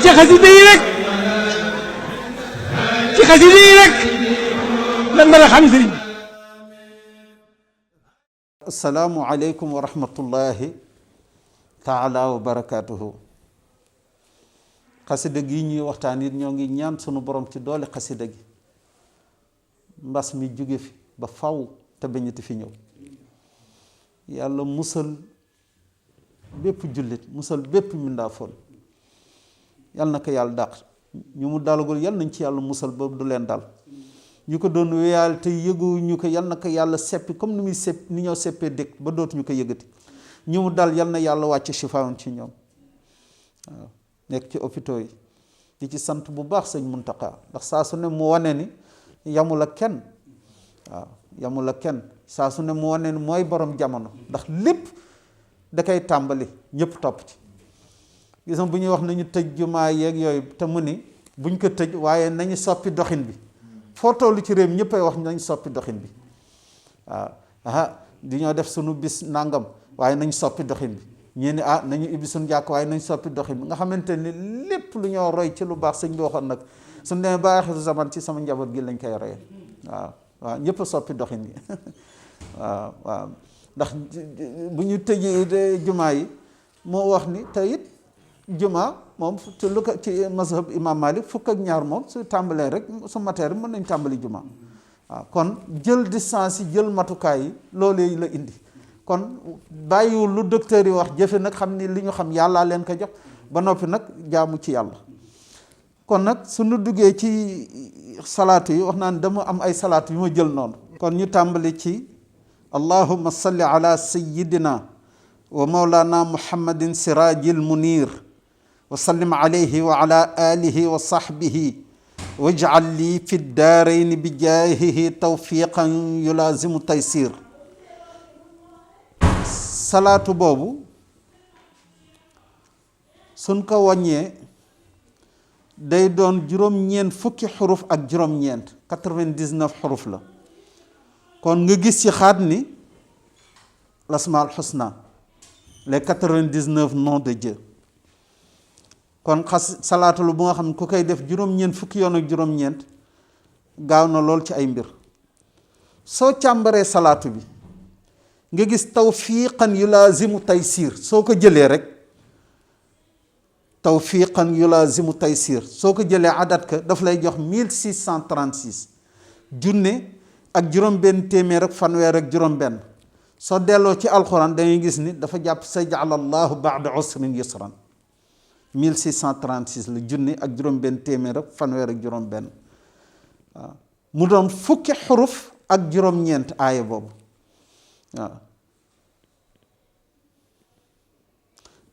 ci xasida yi rek ci xasida yi rek lan mën a xam sëriñ bi. asalaamu aleykum wa rahmatullahi taala wa barakaatuhu. xasida gi ñuy waxtaan it ñoo ngi ñaan sunu borom ci doole xasida gi mbas mi jóge fi ba faw te bañati fi ñëw. yàlla musal bépp jullit musal bépp mbindaafoon yal na ko yàlla dàq. ñu mu dalagul yal nañ ci yàlla musal ba du leen dal. ñu ko doon wéyal te yëgu ñu ko yal na ko yàlla seppi comme ni muy sepp ni ñoo seppee dëkk ba dootuñu ko yëgati. ñu mu dal yal na yàlla wàcc shifaawun ci ñoom waaw nekk ci hôpitaux yi. di ci sant bu baax sëñ Muntaqa ndax saa su ne mu wane ni yamul ak kenn waaw yamul ak kenn saa su ne mu wane ni mooy borom jamono ndax lépp da koy tàmbali ñëpp topp ci. gis nga bu ñuy wax nañu tëj jumaa yeeg yooyu te mu ni buñ ko tëj waaye nañu soppi doxin bi foo tollu ci réew mi ñëppay wax nañ soppi doxin bi waaw di ñoo def sunu bis nangam waaye nañ soppi doxin bi ñii ni nañu ibbi suñu jàkk waaye nañ soppi doxin bi nga xamante ni lépp lu ñoo roy ci lu baax sëñ bi waxoon nag suñu demee ba axiru zaman ci sama njaboot gi lañ koy royee waaw ñëpp a soppi doxin bi waaw ndax bu ñu tëjee jumaa yi moo wax ni te it jumaa moom te lu ko ci mazhab imam Malik fukk ak ñaar moom su tàmbalee rek su matee rek mën nañ tàmbali jumaa waaw kon jël distance yi jël matukaay yi loolu la indi. kon bàyyiwul lu docteur yi wax jëfe nag xam ni li ñu xam yàllaa leen ko jox ba noppi nag jaamu ci yàlla. kon nag suñu duggee ci salaatu yi wax naa ne dama am ay salaatu yu ma jël noonu. kon ñu tàmbali ci allahumma salli ala sayyidina wa mawlana muhammadin sirajil munir wa sallim alayhi wa ala alihi wa sahbihi waj'al li fi daarayni bi jaahihi tawfiqan yulazimu taysir. salaatu boobu suñ ko wàññee day doon juróom-ñeent fukki xuruf ak juróom-ñeent 99 xuruf la. kon nga gis ci xaat ni l'asmaul husna les 99 noms de Dieu. kon salaatu lu bu nga xam ne ku koy def juróom-ñeent fukki yoon ak juróom-ñeent gaaw na lool ci ay mbir. soo càmbaree salaatu bi nga gis tawfiqan yulazimu taysir soo ko jëlee rek tawfiqan yulazimu taysir soo ko jëlee adat ka daf lay jox 1636 junne ak juróom-benn téeméer ak fanweer ak juróom-benn. soo delloo ci alxuraan dangay gis ni dafa jàpp sayaj'alallahu ba'da usrin yusran 1636 la junne ak juróom-benn téeméer ak fanweer ak juróom-benn waaw mu doon fukki xuruf ak juróom-ñeent aaya boobu waaw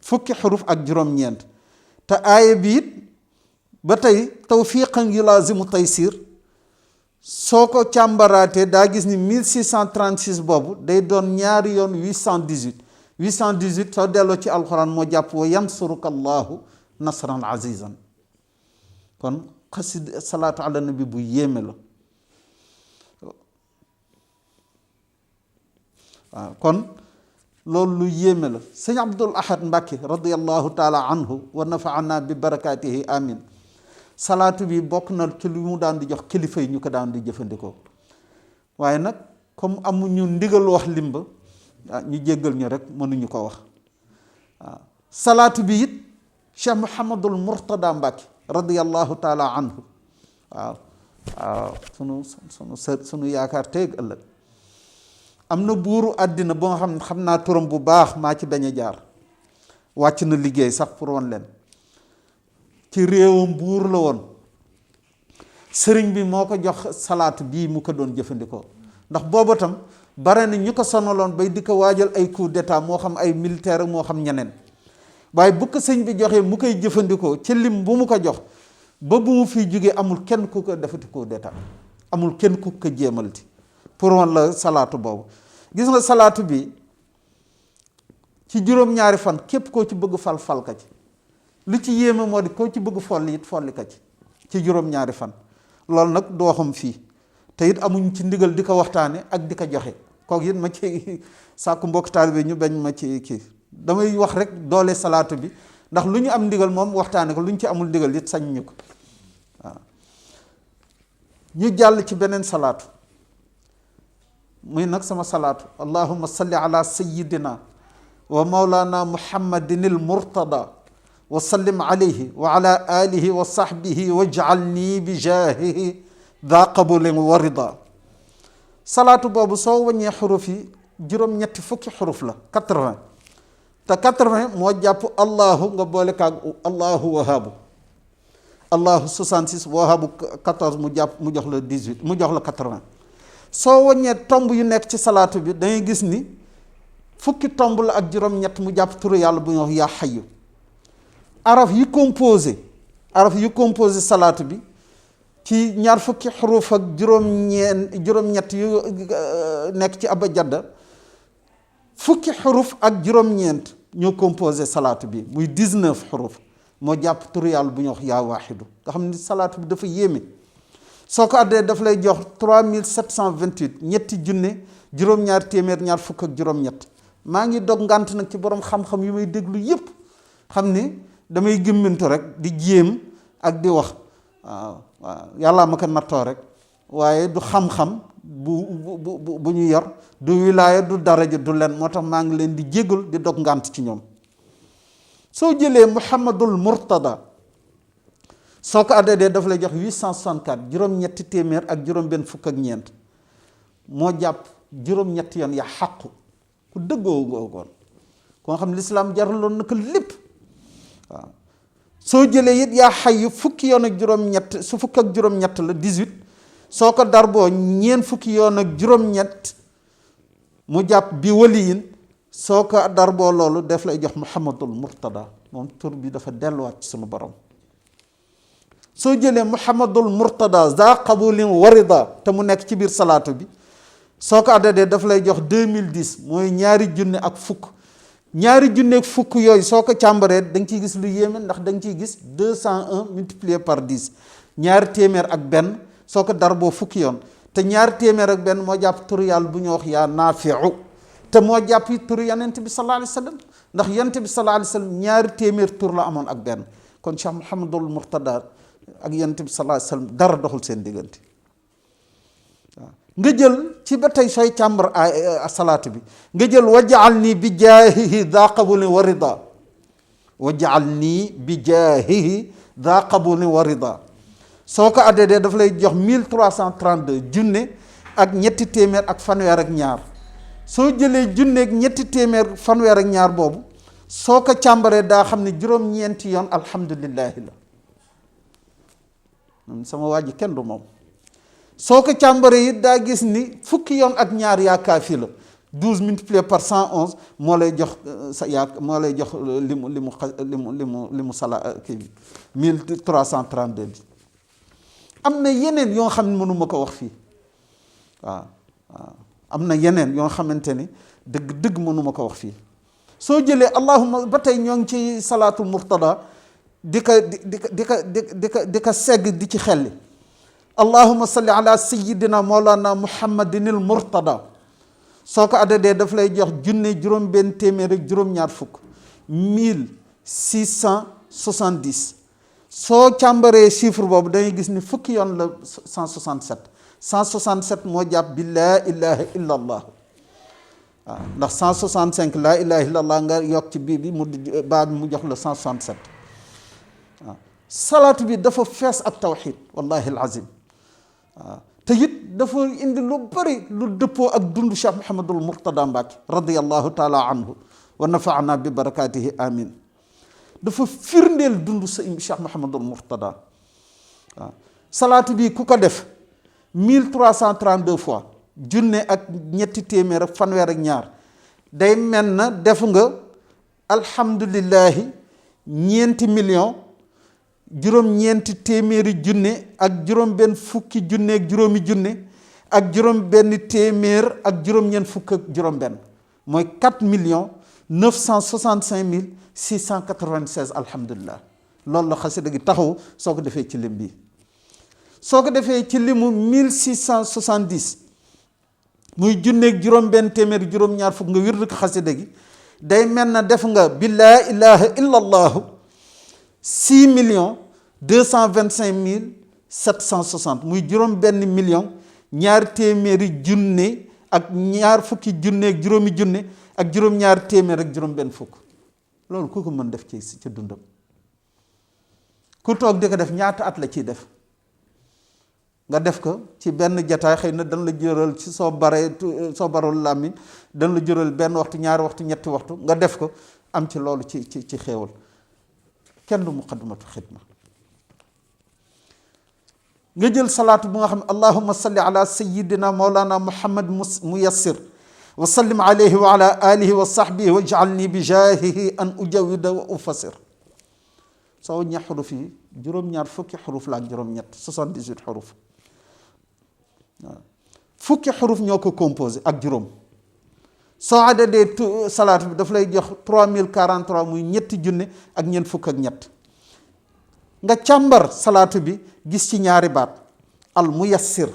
fukki xuruf ak juróom-ñeent te aaya bi it ba tey tawfiqan yulazimu taysir soo ko càmbaraatee daa gis ni 1636 boobu day doon ñaari yoon 818 soo delloo ci alxuraan moo jàpp wa yansuruka allahu nasran azizan. kon xasida salaatu ala nabi bu yéeme la waaw kon loolu lu yéeme la. sëñ Abdul Ahad Mbàkke radiallahu taala anhu wa nafaana bi barakaatihi amin. salaatu bi bokk na ci lu mu daan di jox kilifa yi ñu ko daan di jëfandikoo waaye nag comme amuñu ndigal wax limba ñu jéggal ñu rek mënuñu ko wax waaw. salaatu bi it Cheikh Mouhamadul Mourtada Mbàkke radiallahu taala anhu waaw sunu yaakaar teeg ëllëg am na buuru àddina boo nga xam naa turam bu baax maa ci bañ a jaar wàcc na liggéey sax pour wan leen ci réewam buur la woon. sëriñ bi moo ko jox salaatu bii mu ko doon jëfandikoo ndax booba tam bare na ñu ko sonaloon bay di ko waajal ay coup d'état moo xam ay militaire moo xam ñeneen waaye bu ko sëñ bi joxee mu koy jëfandikoo ci lim bu mu ko jox ba bu mu fiy jógee amul kenn ku ko defati coup d'état amul kenn ku ko jéemalti pour woon la salaatu boobu. gis nga salaatu bi ci juróom-ñaari fan képp koo ci bëgg fal ka ci lu ci yéeme moo di koo ci bëgg folli it folli ka ci juróom-ñaari fan. loolu nag du waxam fii te it amuñ ci ndigal di ko waxtaane ak di ko joxe kooku it ma ci sàkku mbokk taalibe ñu bañ ma ci kii damay wax rek doole salaatu bi ndax lu ñu am ndigal moom waxtaane ko lu ñu ci amul ndigal it sañ ñu ko waaw. ñu jàll ci beneen salaatu muy nag sama salaatu allahumma salli ala sayyidina wa mawlana muhammadin al murtada wa sallim alayhi wa ala alihi wa sahbihi waj'alni bi jaahihi daa qabulin wa rida. salaatu boobu soo wàññee xuruf yi juróom-ñetti fukki xuruf la 80 te 80 moo jàpp allahu nga boole kaag allahu wahaabu allahu 66 wahaabu 14 mu jàpp mu jox la 18 mu jox la 80. soo wàññee tomb yu nekk ci salaatu bi dangay gis ni fukki tomb la ak juróom-ñett mu jàpp turu yàlla bu ñu wax yaa xayu. araf yi composé salaatu bi ci ñaar fukki xuruf ak juróom-ñett yu nekk ci abajada fukki xuruf ak juróom-ñeent ñoo composé salaatu bi muy 19 xuruf moo jàpp turu yàlla bu ñu wax yaa waaxidu nga xam ni salaatu bi dafa yéeme. soo ko addee daf lay jox 3728 ñetti junne juróom-ñaar téeméer ñaar fukk ak juróom-ñett. maa ngi dog ngànt nag ci borom xam-xam yu may déglu yépp xam ni damay gëmmintu rek di jéem ak di wax waaw yàllaa ma ko nattoo rek waaye du xam-xam bu ñu yor du wilaaya du daraja du leen moo tax maa ngi leen di jégal di dog ngànt ci ñoom. soo jëlee muhammadul murtada soo ko addee daf lay jox 864 juróom-ñetti téeméer ak juróom-benn fukk ak ñeent moo jàpp juróom-ñetti yoon ya xàqu ku dëggoo googoon koo xam ne lislaam jaraloon na ko lépp waaw. soo jëlee it yaa xayu fukki yoon ak juróom-ñett su fukk ak juróom-ñett la 18 soo ko darboo ñeent fukki yoon ak juróom-ñett mu jàpp bi waliyin soo ko darboo loolu def lay jox muhammadul murtada moom tur bi dafa delluwaat ci sunu borom. soo jëlee muhammadul murtada za qabulin warida te mu nekk ci biir salaatu bi soo ko addadee daf lay jox 2010 mooy ñaari junne ak fukk. ñaari junne ak fukk yooyu soo ko càmbaree da nga ciy gis lu yéeme ndax da nga ciy gis 201 multiplié par 10 ñaari téeméer ak benn soo ko darboo fukki yoon te ñaari téeméer ak benn moo jàpp turu yàlla bu ñu wax yaa naafiu te moo jàpp turu yonent bi sallallahu alayhi wa sallam ndax yonent bi sallallahu alayhi wa sallam ñaari téeméer tur la amoon ak benn kon Cheikh Mouhamadul Murtada ak yonent bi sallallahu alayhi wa sallam dara doxul seen diggante waaw. nga jël ci ba tey sooy càmbar salaatu bi nga jël wajaal nii bi jaahihi daa qabulin wa rida wajaal nii bi jaahihi daa qabulin wa rida soo ko addee daf lay jox 1332 junne ak ñetti téeméer ak fanweer ak ñaar. soo jëlee junne ak ñetti téeméer fanweer ak ñaar boobu soo ko càmbaree daa xam ne juróom-ñeenti yoon alhamdulillahi la sama waa ji kenn du moom. soo ko càmbaree it daa gis ni fukki yoon ak ñaar yaa kaafi la 12 multiplié par 111 moo lay jox sa yaa moo lay jox limu sala kii bi 1332 bi. am na yeneen yoo xam ne mënuma ko wax fii waaw am na yeneen yoo xamante ni dëgg mënuma ko wax fii. soo jëlee allahumma ba tey ñoo ngi ci salaatul murtada di ka segg di ci xelli allahumma salli ala sayyidina mawlana muhammadin al murtada soo ko addadee daf lay jox junne juróom benn téeméer ak juróom-ñaar fukk 1670. soo càmbaree chiffre boobu dangay gis ni fukki yoon la 167 moo jàpp bi laa ilaha illa allah waaw ndax 165 laa ilaha illa allah nga yokk ci bii bi mu baa bi mu jox la 167 waaw. salaatu bi dafa fees ak tawxid wallahi alazim waaw te it dafa indi lu bëri lu dëppoo ak dundu Cheikh Mouhamadul Murtada Mbacke radiyallahu taala anhu wa nafaana bi barakatihi amin. dafa firndeel dundu sa Cheikh Mouhamadul Murtada waaw. salaatu bi ku ko def 1332 fois junne ak ñetti téeméer ak fanweer ak ñaar day mel na def nga alhamdulillahi ñeenti million juróom-ñeenti téeméeri junne ak juróom-benn fukki junne ak juróomi junne ak juróom-benn téeméer ak juróom-ñeent fukk ak juróom-benn mooy 4 965 696 alhamdulilah loolu la xasida gi taxaw soo ko defee ci lim bi. soo ko defee ci limu 1670 muy junneeg juróom-benn téeméer juróom-ñaar fukk nga wirdu ko xasida gi day mel na def nga bi laa ilaha illa allahu 6,225,760 muy juróom benn million ñaar téeméeri junne ak ñaar fukki junne ak juróomi junne ak juróom ñaar téeméer ak juróom benn fukk. loolu ku ko mën def ci dundam, ku toog di ko def ñaata at la ciy def? nga def ko ci benn jataay xëy na dañ la jural ci soo barul làmmiñ dañ la jural benn waxtu, ñaari waxtu, ñetti waxtu nga def ko am ci loolu ci xéewal. kenn du muqaddimatu xidma. nga jël salaatu bu nga xam ne allahumma salli ala sayyidina mawlana muhammad muyassir wa sallim alayhi wa ala alihi wa sahbihi wa ij'alni bi jaahihi an ujawida wa ufassir. soo ña xuruf yi juróom-ñaar fukki xuruf la ak juróom-ñett 78 xuruf. waaw fukki xuruf ñoo ko composé ak juróom. soo adadee salaatu bi daf lay jox 3043 muy ñetti junne ak ñeent fukk ak ñett. nga càmbar salaatu bi gis ci ñaari baat al muyassir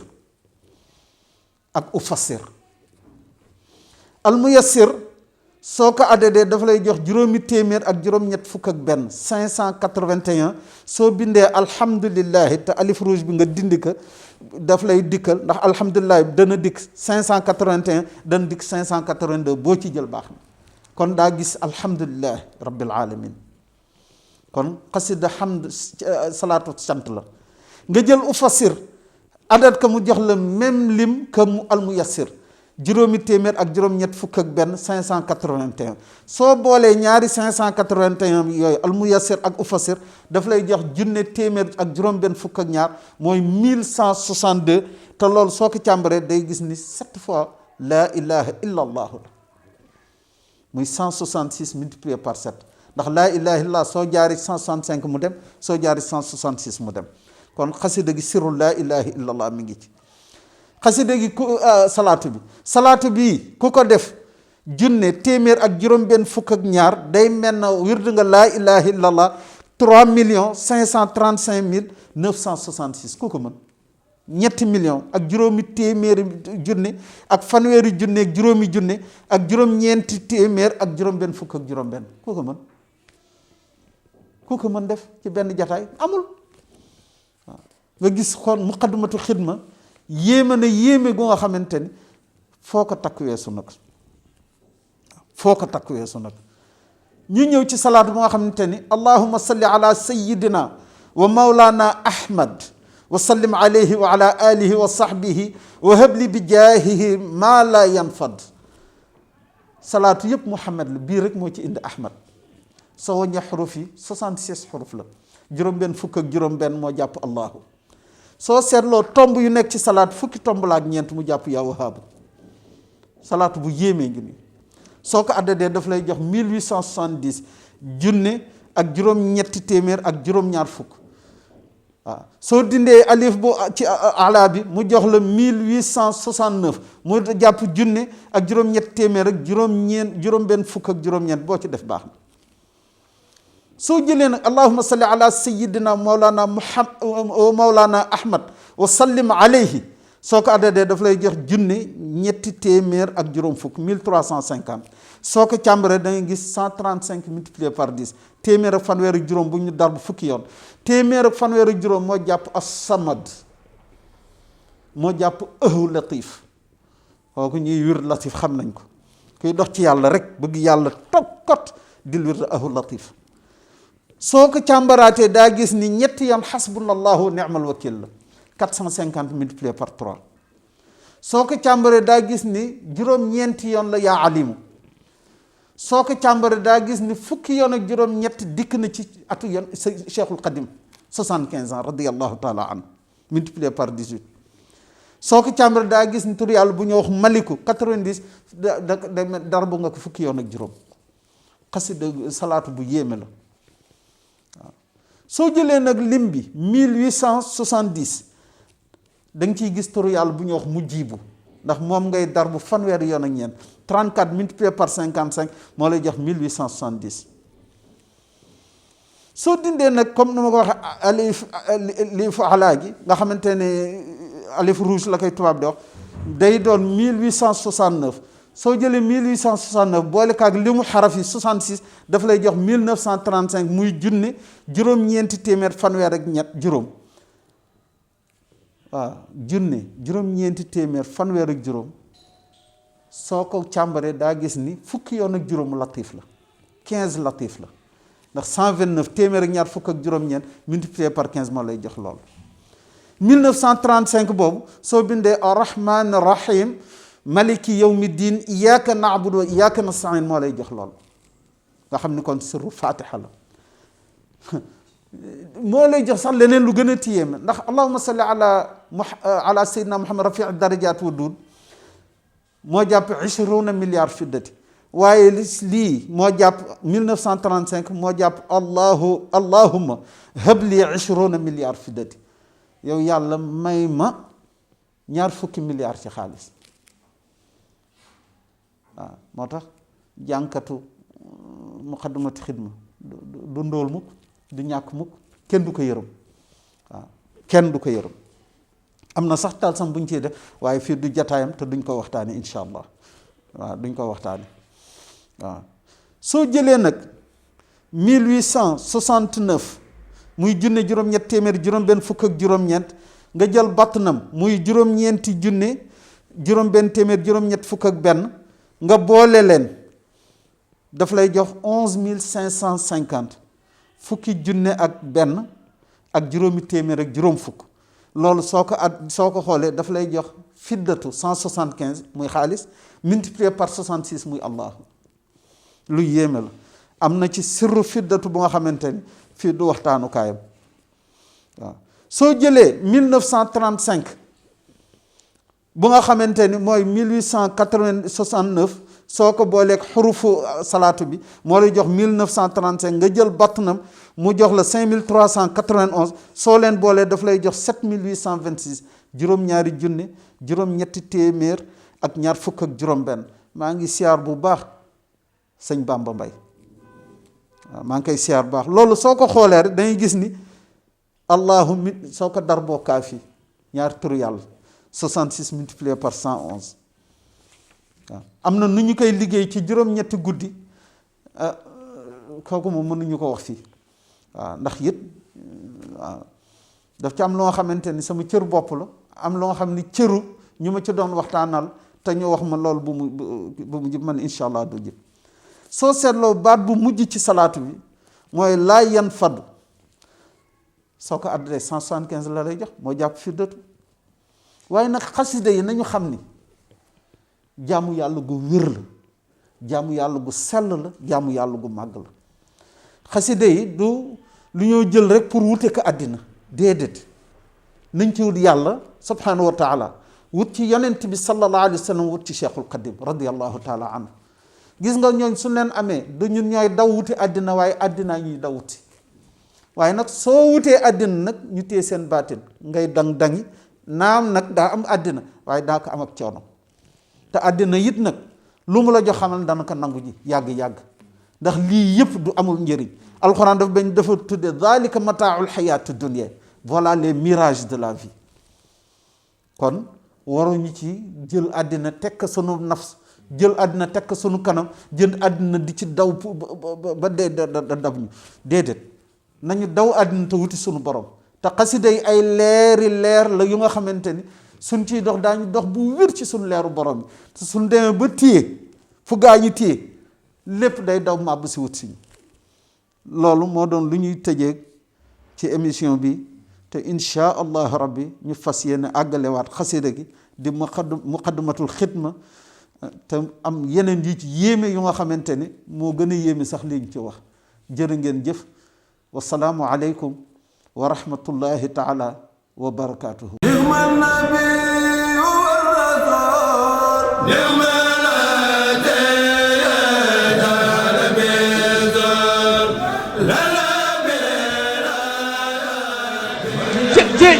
ak ufassir. al muyassir soo ko adadee dafa lay jox juróomi téeméer ak juróom-ñett fukk ak benn 581. soo bindee alhamdulillahi te alif rouge bi nga dindi ko daf lay dikkal ndax alhamdulillahi dana dikk 581 dana dikk 582 boo ci jël baax na. kon daa gis alhamdulillahi rabbil alamin. kon xasida hamd salaatu sant la. nga jël ufassir adat ka mu jox la même lim que mu al muyassir juróomi téeméer ak juróom-ñett fukk ak benn 581. soo boolee ñaari 581 yooyu al muyassir ak ufassir daf lay jox junne téeméer ak juróom-benn fukk ak ñaar mooy 1162. te loolu soo ko càmbaree day gis ni 7 fois laa ilaha illa allahu la muy 166 multiplié par 7 ndax laa ilaha illa soo jaari 165 mu dem soo jaari 166 mu dem. kon xasida gi sirru laa ilaha illa allah mi ngi ci xasida gi salaatu bi ku ko def junne téeméer ak juróom benn fukk ak ñaar day mel na wird nga laa ilaha illa allah 3,535,966 ku ko mën. ñetti million ak juróomi téeméeri junne ak fanweeri junne ak juróomi junne ak juróom-ñeenti téeméer ak juróom benn fukk ak juróom benn ku ko mën. ku ko mën def ci benn jataay amul. nga gis xool muqaddimatu xidma yéeme na yéeme gu nga xamante ni foo ko takk weesu nag ñu ñëw ci salaatu bu nga xamante ni allahumma salli ala sayyidina wa mawlana ahmad wa sallim alayhi wa ala alihi wa sahbihi wa habli bi jaahihi ma la yanfad. salaatu yëpp muhammad la bii rek moo ci indi ahmad. soo wàññee xuruf yi 66 xuruf la juróom-benn fukk ak juróom-benn moo jàpp allahu. soo seetloo tomb yu nekk ci salaat fukki tomb la ak ñeent mu jàpp yaa wahaabu. salaatu bu yéemee ngi nii soo ko addadee daf lay jox 1870 junne ak juróom-ñetti téeméer ak juróom-ñaar fukk. waaw soo dindee alif bu ci ala bi mu jox la 1869 mu jàpp junne ak juróom-ñetti téeméer ak juróom-benn fukk ak juróom-ñeent boo ci def baax na. soo jëlee nag allahumma salli ala sayyidina mawlana ahmad wa sallim alayhi soo ko addadee daf lay jox junne ñetti téeméer ak juróom fukk 1350. soo ko càmbaree da ngay gis 135 multiplié par 10 téeméer ak fanweer ak juróom bu ñu dar bu fukki yoon. téeméer ak fanweer ak juróom moo jàpp as-samad moo jàpp ëhu latif kooku ñuy wir latif xam nañ ko kuy dox ci yàlla rek bëgg yàlla tokkot dil wir ëhu latif. soo ko càmbaraatee daa gis ni ñetti yoon xasbunallahu wa ni'mal wakil la 450 multiplié par 3. soo ko càmbaree daa gis ni juróom-ñeenti yoon la yaa alimu. soo ko càmbaree daa gis ni fukki yoon ak juróom-ñett dikk na ci atu yoon Cheikhul Qadim 75 ans radiyallahu taala an multiplié par 18. soo ko càmbaree daa gis ni tur yàlla bu ñu wax maliku 90 darbu nga ko fukki yoon ak juróom. xasida salaatu bu yéeme la. soo jëlee nag lim bi 1870 da nga ciy gis turu yàlla bu ñuy wax mujjibu ndax moom ngay dar bu fanweeri yoon ak ñeent 34 multiplié par 55 moo lay jox 1870. soo dindee nag comme ni ma ko waxee alifu ala gi nga xamante ne alif rouge la koy tubaab di wax day doon 1869 soo jëlee 1869 boole kaag li mu xaraf yi 66 daf lay jox 1935 muy junne juróom-ñeenti téeméer fanweer ak ñett juróom. waaw junne juróom-ñeenti téeméer fanweer ak juróom soo ko càmbaree daa gis ni fukki yoon ak juróomu latif la 15 latif la ndax 129 téeméer ak ñaar fukk ak juróom-ñeent multiplié par 15 moo lay jox loolu. 1935 boobu soo bindee arrahman rahim maliki yawmi diin iyyaka na'budu wa iyyaka nasta'in moo lay jox loolu nga xam ni kon sirru fatiha la. moo lay jox sax leneen lu gën a tiyéeme ndax allahumma salli ala sayyidina muhammad rafi'i darajat wa duud moo jàpp 20 milliards fiddati waaye lii moo jàpp 1935 moo jàpp allahumma habli 20 milliards fiddati yow yàlla may ma ñaar fukki milliards ci xaalis. waaw moo tax jànkatu muqaddamatu xidma du ndóol mukk du ñàkk mukk kenn du ko yërëm. waaw kenn du ko yërëm am na sax tal sam bu ñu ciy def waaye fii du jataayam te duñ ko waxtaane incha allah. waaw duñ ko waxtaane. waaw soo jëlee nag 1869 muy junne juróom-ñett téeméer juróom-benn fukk ak juróom-ñeent nga jël batnam muy juróom-ñeenti junne juróom-benn téeméer juróom-ñett fukk ak benn nga boole leen daf lay jox 11550 fukki junne ak benn ak juróomi téeméer ak juróom fukk loolu soo ko xoolee daf lay jox fiddatu 175 muy xaalis multiplié par 66 muy allah. lu yéeme la am na ci sirru fiddatu bu nga xamante ni fii du waxtaanu kaayam. waaw soo jëlee 1935 bu nga xamante ni mooy 1869 soo ko booleeg xurufu salaatu bi moo lay jox 1935 nga jël batnam mu jox la 5391 soo leen boolee daf lay jox 7826 juróom-ñaari junne juróom-ñetti téeméer ak ñaar fukk ak juróom-benn. maa ngi siyaar bu baax sëñ Bamba Mbay waaw maa ngi koy siyaar bu baax loolu soo ko xoolee rek dangay gis ni allahumma soo ko dar boo kaafi ñaar turu yàlla 66 multiplié par 111. waaw am na nu ñu koy liggéey ci juróom-ñetti guddi kooku moom mënuñu ko wax fii. waaw ndax it waaw daf ci am loo xamante ni sama cër bopp la am loo xam ni cëru ñu ma ci doon waxtaanal te ñu wax ma loolu bu mu jib man incha allah du jib. soo seetloo baat bu mujj ci salaatu bi mooy laa yan faddu soo ko addee 175 la lay jox moo jàpp firdatu waaye nag xasida yi nañu xam ni jaamu yàlla gu wér la jaamu yàlla gu sell la jaamu yàlla gu màgg la. xasida yi du lu ñoo jël rek pour wute ko àddina déedéet nañ ci wut yàlla subhanahu wa taala wut ci yonent bi sallallahu alayhi wa sallam wut ci cheikhul qadim radiallahu taala anhu. gis nga ñooñ su leen amee du ñun ñooy daw wuti àddina waaye àddinaa ñuy daw wuti waaye nag soo wutee àddina nag ñu téye seen baatin ngay dang-dangi naam nag daa am àddina waaye daa ko am ak coono te àddina it nag lu mu la jox xamal dana ko nangu ji yàgg-yàgg ndax lii yëpp du amul njëriñ. alxuraan dafa tudde dhalika mataaul xayaatu dunia voilà les mirages de la vie. kon waruñu ci jël àddina tekk sunu nafs jël àddina tekk sunu kanam jël àddina di ci daw ba dee dab ñu déedéet nañu daw àddina te wuti sunu borom te xasida yi ay leer la yu nga xamante ni suñ ciy dox daañu dox bu wér ci sunu leeru borom yi te suñ demee ba téye fu gaa ñu téye lépp day daw màbb si wut si loolu moo doon lu ñuy tëjee ci émission bi te insha allah rabbi ñu fas yéene àggalewaat xasida gi di muqaddimatul xidma te am yeneen yi ci yéeme yu nga xamante ni moo gën a yéeme sax liñ ci wax. jërë ngeen jëf wasalaamu aleykum wa rahmatullahi taala wa barakatuhu.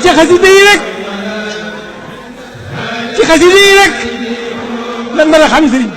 ci xasida yi rek ci xasida yi rek lan mën a xam sëriñ